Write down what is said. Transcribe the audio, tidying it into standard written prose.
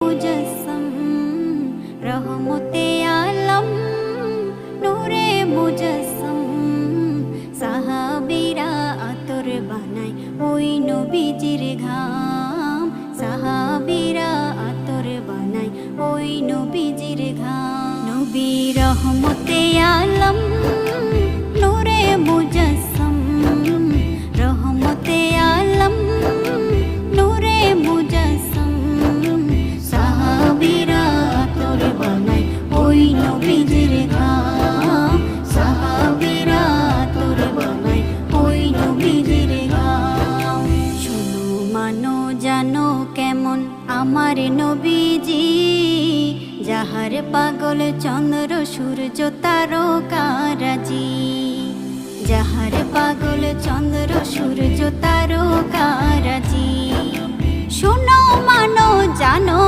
মুজাসসাম রহমতে আলম নূরে মুজাসসাম সাহাবীরা আতর বানায় ওই নবীজির ঘাম সাহাবীরা আতর বানায় ওই নবীজির ঘাম নবী রহমতে আলম নূরে মুজাসসাম রহমতে আলম নূরে মুজাসসাম সাহাবীরা আতর বানায় ওই নবীজির ঘাম সাহাবীরা আতর বানায় ওই নবীজির ঘাম শোনো মানো জানো কেমন আমার নবীজি যাহার পাগল চন্দ্র সূর্য তারকারাজি যাহার পাগল চন্দ্র সূর্য তারকারাজি শোনো মানো জানো